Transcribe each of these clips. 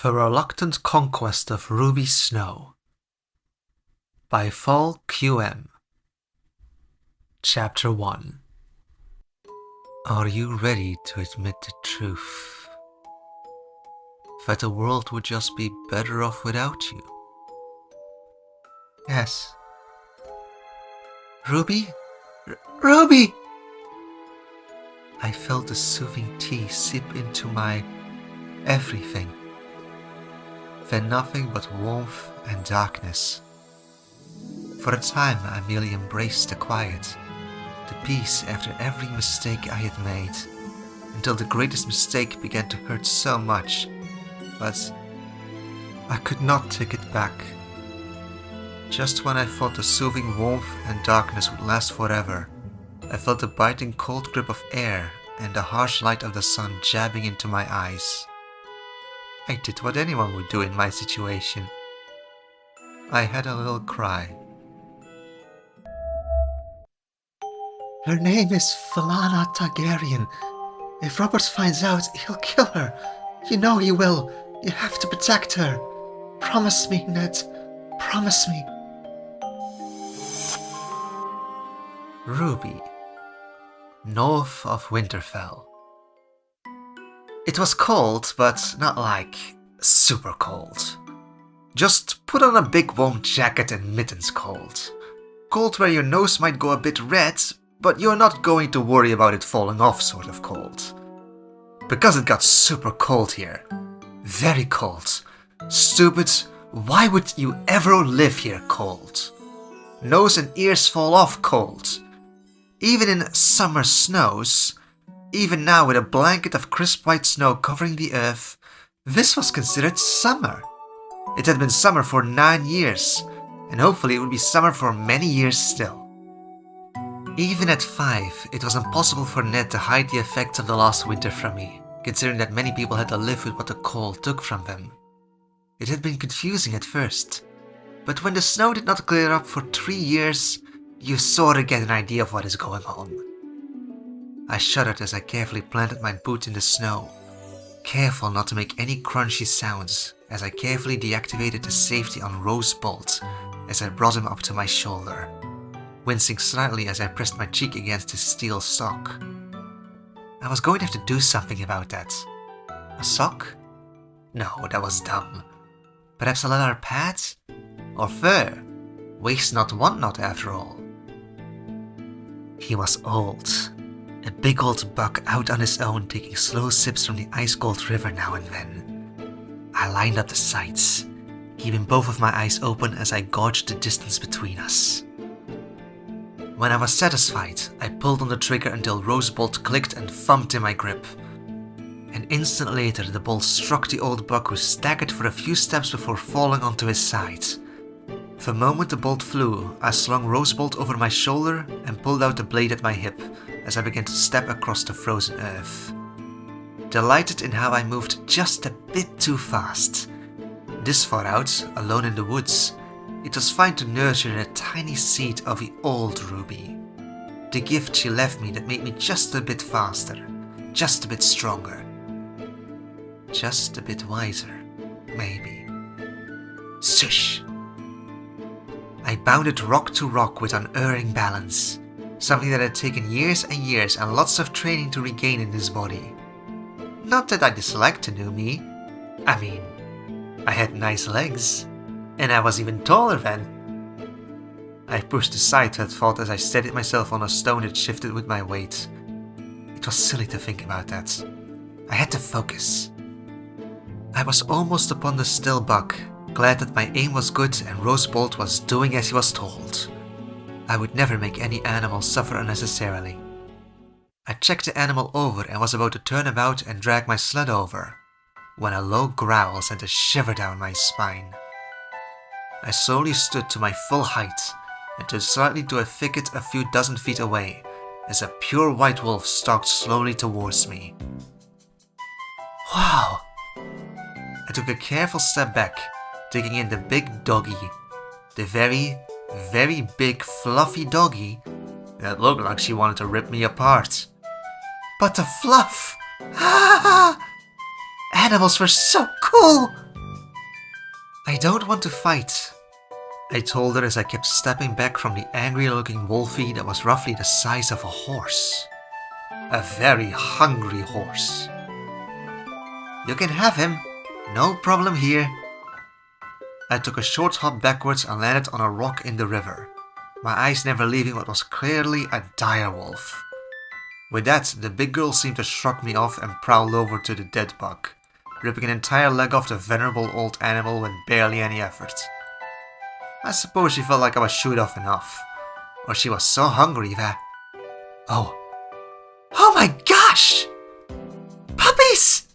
The Reluctant Conquest of Ruby Snow by Fall QM. Chapter 1. Are you ready to admit the truth? That the world would just be better off without you? Yes. Ruby? Ruby! I felt the soothing tea seep into my everything. Then nothing but warmth and darkness. For a time I merely embraced the quiet, the peace after every mistake I had made, until the greatest mistake began to hurt so much, but I could not take it back. Just when I thought the soothing warmth and darkness would last forever, I felt the biting cold grip of air and the harsh light of the sun jabbing into my eyes. I did what anyone would do in my situation. I had a little cry. Her name is Valana Targaryen. If Robert finds out, he'll kill her. You know he will. You have to protect her. Promise me, Ned. Promise me. Ruby, north of Winterfell. It was cold, but not like super cold. Just put on a big warm jacket and mittens cold. Cold where your nose might go a bit red, but you're not going to worry about it falling off sort of cold. Because it got super cold here. Very cold. Stupid, why would you ever live here cold? Nose and ears fall off cold. Even in summer snows, even now with a blanket of crisp white snow covering the earth, this was considered summer. It had been summer for 9 years, and hopefully it would be summer for many years still. Even at 5, it was impossible for Ned to hide the effects of the last winter from me, considering that many people had to live with what the cold took from them. It had been confusing at first, but when the snow did not clear up for 3 years, you sort of get an idea of what is going on. I shuddered as I carefully planted my boot in the snow, careful not to make any crunchy sounds as I carefully deactivated the safety on Rose Bolt as I brought him up to my shoulder, wincing slightly as I pressed my cheek against his steel sock. I was going to have to do something about that. A sock? No, that was dumb. Perhaps a leather pad? Or fur? Waste not, want not, after all. He was old. A big old buck out on his own, taking slow sips from the ice-cold river now and then. I lined up the sights, keeping both of my eyes open as I gauged the distance between us. When I was satisfied, I pulled on the trigger until Rosebolt clicked and thumped in my grip. An instant later, the bolt struck the old buck, who staggered for a few steps before falling onto his side. The moment the bolt flew, I slung Rosebolt over my shoulder and pulled out the blade at my hip as I began to step across the frozen earth. Delighted in how I moved just a bit too fast. This far out, alone in the woods, it was fine to nurture a tiny seed of the old Ruby. The gift she left me that made me just a bit faster, just a bit stronger. Just a bit wiser, maybe. Swish! I bounded rock to rock with unerring balance, something that had taken years and years and lots of training to regain in his body. Not that I disliked the new me. I mean, I had nice legs, and I was even taller then. I pushed aside that thought as I steadied myself on a stone that shifted with my weight. It was silly to think about that. I had to focus. I was almost upon the still buck, glad that my aim was good and Rosebolt was doing as he was told. I would never make any animal suffer unnecessarily. I checked the animal over and was about to turn about and drag my sled over, when a low growl sent a shiver down my spine. I slowly stood to my full height and turned slightly to a thicket a few dozen feet away as a pure white wolf stalked slowly towards me. Wow! I took a careful step back, taking in the big doggy, the very big fluffy doggy that looked like she wanted to rip me apart. But the fluff! Ah! Animals were so cool! I don't want to fight, I told her as I kept stepping back from the angry-looking wolfie that was roughly the size of a horse. A very hungry horse. You can have him. No problem here. I took a short hop backwards and landed on a rock in the river, my eyes never leaving what was clearly a direwolf. With that, the big girl seemed to shrug me off and prowled over to the dead buck, ripping an entire leg off the venerable old animal with barely any effort. I suppose she felt like I was chewed off enough, or she was so hungry that... Oh my gosh! Puppies!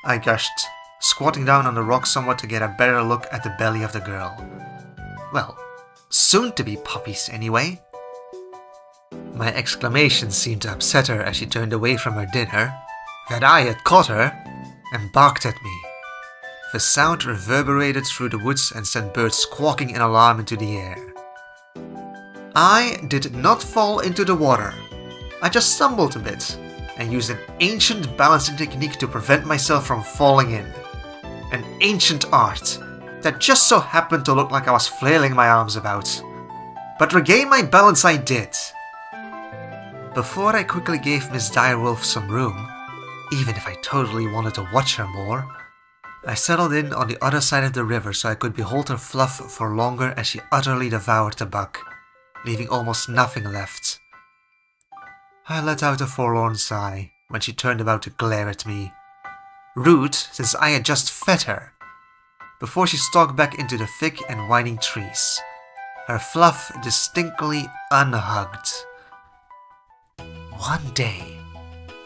I gushed, squatting down on the rock somewhat to get a better look at the belly of the girl. Well, soon to be puppies anyway. My exclamation seemed to upset her as she turned away from her dinner, that I had caught her, and barked at me. The sound reverberated through the woods and sent birds squawking in alarm into the air. I did not fall into the water. I just stumbled a bit and used an ancient balancing technique to prevent myself from falling in. An ancient art that just so happened to look like I was flailing my arms about. But regain my balance I did. Before I quickly gave Miss Direwolf some room, even if I totally wanted to watch her more, I settled in on the other side of the river so I could behold her fluff for longer as she utterly devoured the buck, leaving almost nothing left. I let out a forlorn sigh when she turned about to glare at me. Rude, since I had just fed her. Before she stalked back into the thick and winding trees, her fluff distinctly unhugged. One day,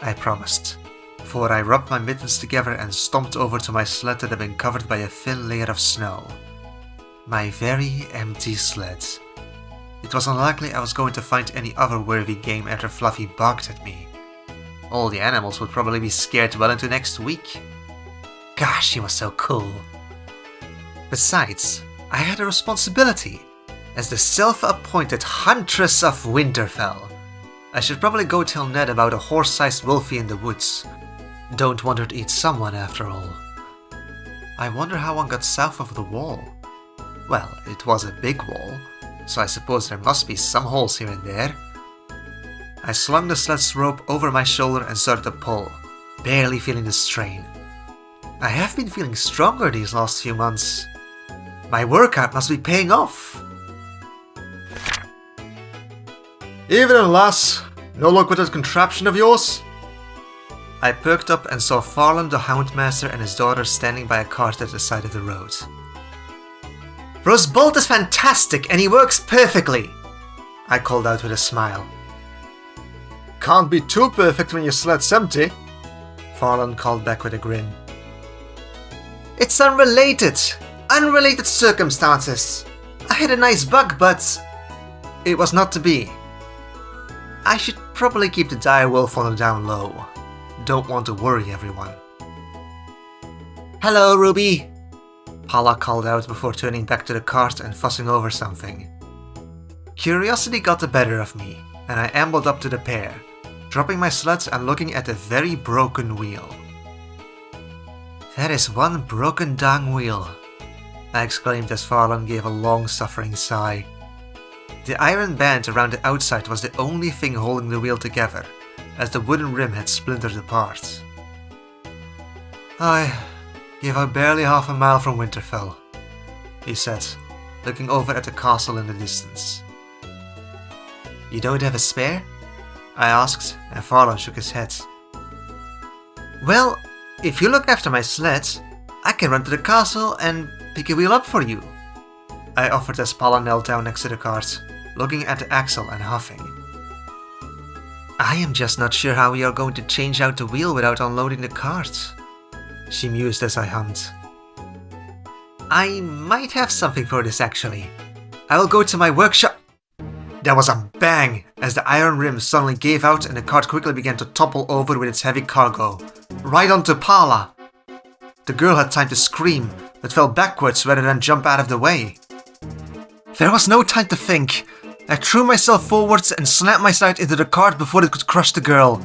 I promised, before I rubbed my mittens together and stomped over to my sled that had been covered by a thin layer of snow. My very empty sled. It was unlikely I was going to find any other worthy game after Fluffy barked at me. All the animals would probably be scared well into next week. Gosh, she was so cool. Besides, I had a responsibility. As the self-appointed Huntress of Winterfell, I should probably go tell Ned about a horse-sized wolfie in the woods. Don't want her to eat someone after all. I wonder how one got south of the wall. Well, it was a big wall, so I suppose there must be some holes here and there. I slung the sled's rope over my shoulder and started to pull, barely feeling the strain. I have been feeling stronger these last few months. My workout must be paying off. Evening, lass. No luck with that contraption of yours? I perked up and saw Farland the Houndmaster and his daughter standing by a cart at the side of the road. Rosebolt is fantastic and he works perfectly, I called out with a smile. Can't be too perfect when your sled's empty, Farland called back with a grin. It's unrelated circumstances. I had a nice bug, but it was not to be. I should probably keep the direwolf on the down low. Don't want to worry everyone. Hello, Ruby, Paula called out before turning back to the cart and fussing over something. Curiosity got the better of me, and I ambled up to the pair, dropping my sled and looking at the very broken wheel. That is one broken dang wheel, I exclaimed as Farland gave a long-suffering sigh. The iron band around the outside was the only thing holding the wheel together, as the wooden rim had splintered apart. I gave out barely half a mile from Winterfell, he said, looking over at the castle in the distance. You don't have a spare? I asked, and Farland shook his head. Well, if you look after my sled, I can run to the castle and pick a wheel up for you, I offered as Paula knelt down next to the cart, looking at the axle and huffing. I am just not sure how we are going to change out the wheel without unloading the cart, she mused as I hummed. I might have something for this actually. I will go to my workshop. There was a bang as the iron rim suddenly gave out and the cart quickly began to topple over with its heavy cargo, right onto Paula. The girl had time to scream, but fell backwards rather than jump out of the way. There was no time to think. I threw myself forwards and slammed my side into the cart before it could crush the girl.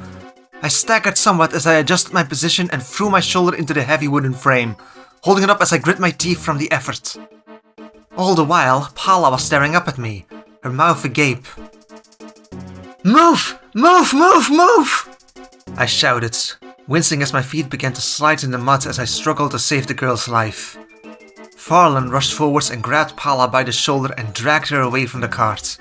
I staggered somewhat as I adjusted my position and threw my shoulder into the heavy wooden frame, holding it up as I grit my teeth from the effort. All the while, Paula was staring up at me, her mouth agape. "Move! Move! Move! Move!" I shouted, wincing as my feet began to slide in the mud as I struggled to save the girl's life. Farland rushed forwards and grabbed Paula by the shoulder and dragged her away from the cart.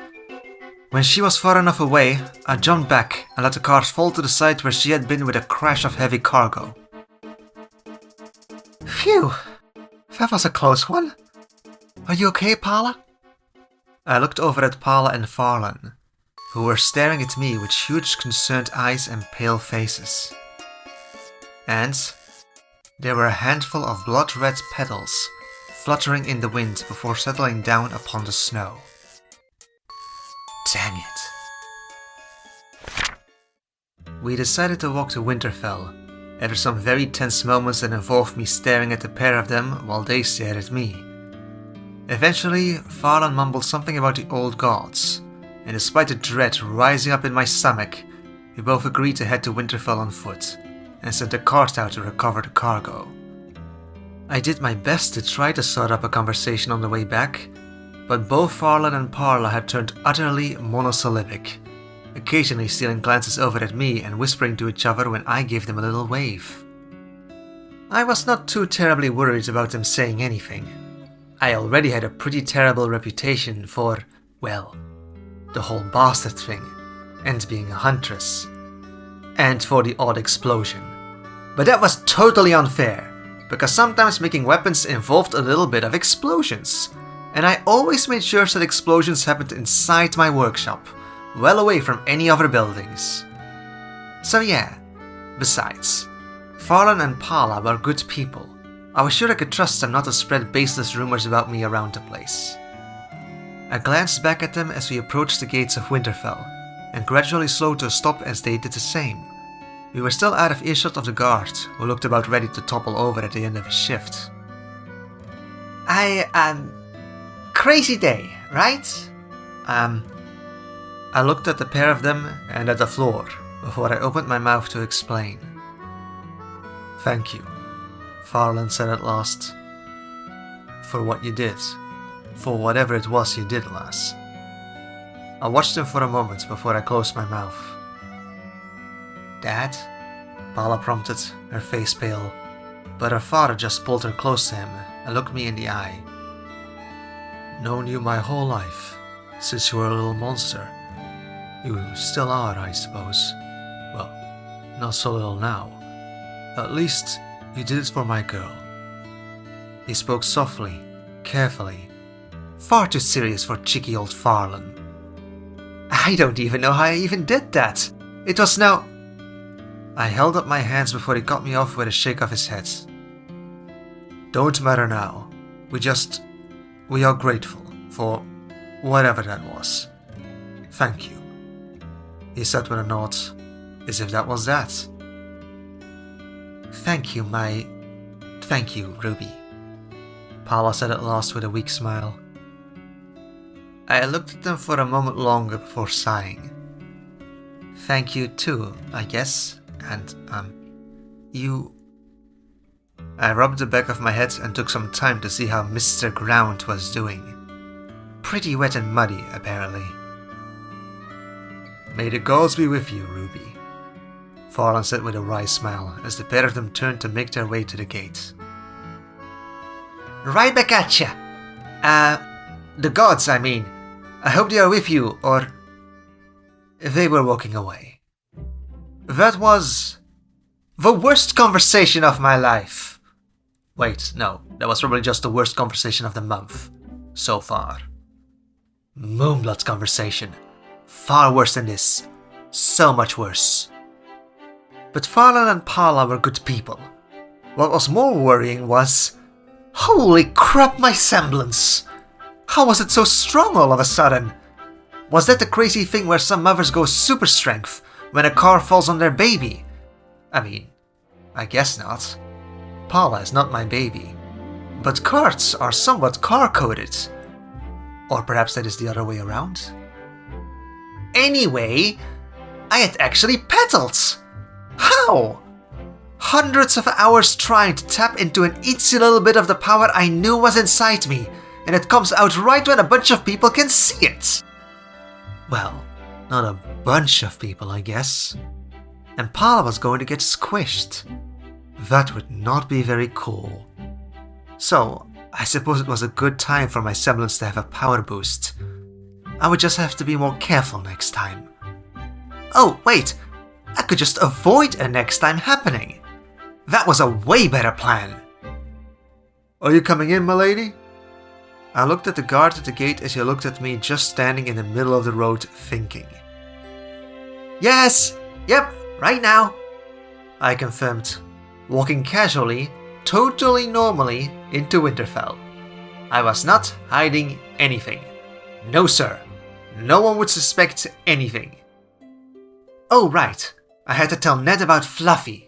When she was far enough away, I jumped back and let the cart fall to the side where she had been with a crash of heavy cargo. Phew! That was a close one. Are you okay, Paula? I looked over at Paula and Farland, who were staring at me with huge concerned eyes and pale faces. And there were a handful of blood-red petals fluttering in the wind before settling down upon the snow. Dang it. We decided to walk to Winterfell, after some very tense moments that involved me staring at the pair of them while they stared at me. Eventually, Farland mumbled something about the old gods, and despite the dread rising up in my stomach, we both agreed to head to Winterfell on foot, and sent the cart out to recover the cargo. I did my best to try to start up a conversation on the way back, but both Farland and Paula had turned utterly monosyllabic, occasionally stealing glances over at me and whispering to each other when I gave them a little wave. I was not too terribly worried about them saying anything. I already had a pretty terrible reputation for, well, the whole bastard thing, and being a huntress, and for the odd explosion. But that was totally unfair, because sometimes making weapons involved a little bit of explosions, and I always made sure that explosions happened inside my workshop, well away from any other buildings. So yeah, besides, Farland and Paula were good people. I was sure I could trust them not to spread baseless rumors about me around the place. I glanced back at them as we approached the gates of Winterfell, and gradually slowed to a stop as they did the same. We were still out of earshot of the guard, who looked about ready to topple over at the end of his shift. Crazy day, right? I looked at the pair of them and at the floor before I opened my mouth to explain. Thank you, Farland said at last, for what you did, for whatever it was you did, lass. I watched him for a moment before I closed my mouth. Dad? Paula prompted, her face pale, but her father just pulled her close to him and looked me in the eye. Known you my whole life, since you were a little monster. You still are, I suppose. Well, not so little now. At least, you did it for my girl. He spoke softly, carefully, far too serious for cheeky old Farland. I don't even know how I even did that. It was now... I held up my hands before he cut me off with a shake of his head. Don't matter now. We are grateful for whatever that was. Thank you, he said with a nod, as if that was that. Thank you, Ruby, Paula said at last with a weak smile. I looked at them for a moment longer before sighing. Thank you too, I guess, and, you... I rubbed the back of my head and took some time to see how Mr. Ground was doing. Pretty wet and muddy, apparently. May the gods be with you, Ruby, Farland said with a wry smile as the pair of them turned to make their way to the gate. Right back at ya! The gods, I mean. I hope they are with you, or... They were walking away. That was... the worst conversation of my life. Wait, no, that was probably just the worst conversation of the month. So far. Moonblood's conversation. Far worse than this. So much worse. But Farland and Paula were good people. What was more worrying was... Holy crap, my semblance! How was it so strong all of a sudden? Was that the crazy thing where some mothers go super strength when a car falls on their baby? I mean, I guess not. Paula is not my baby. But carts are somewhat car-coded. Or perhaps that is the other way around? Anyway, I had actually petaled! How? hundreds of hours trying to tap into an itsy little bit of the power I knew was inside me, and it comes out right when a bunch of people can see it. Well, not a bunch of people, I guess. And Paula was going to get squished. That would not be very cool. So, I suppose it was a good time for my semblance to have a power boost. I would just have to be more careful next time. Oh, wait! I could just avoid a next time happening. That was a way better plan. Are you coming in, my lady? I looked at the guard at the gate as he looked at me just standing in the middle of the road thinking. Yes! Yep, right now! I confirmed, walking casually, totally normally into Winterfell. I was not hiding anything. No sir, no one would suspect anything. Oh right, I had to tell Ned about Fluffy.